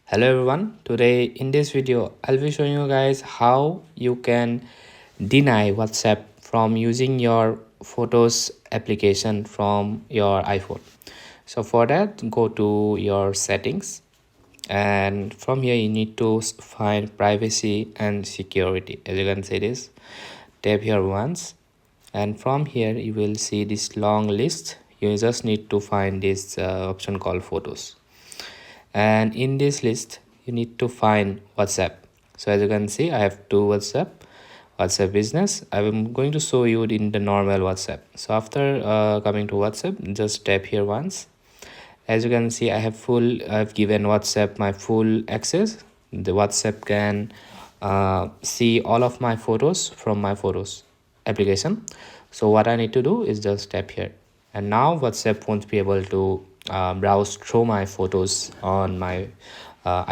Hello everyone, today in this video I'll be showing you guys how you can deny WhatsApp from using your photos application from your iPhone. So for that, go to your settings, and from here you need to find privacy and security. As you can see this, tap here once, and from here you will see this long list. You just need to find this option called photos, and in this list you need to find WhatsApp. So as you can see, I have two WhatsApp business. I'm going to show you in the normal WhatsApp. So after coming to WhatsApp, just tap here once. As you can see, I've given WhatsApp my full access. The WhatsApp can see all of my photos from my photos application. So what I need to do is just tap here, and now WhatsApp won't be able to browse through my photos on my iPhone.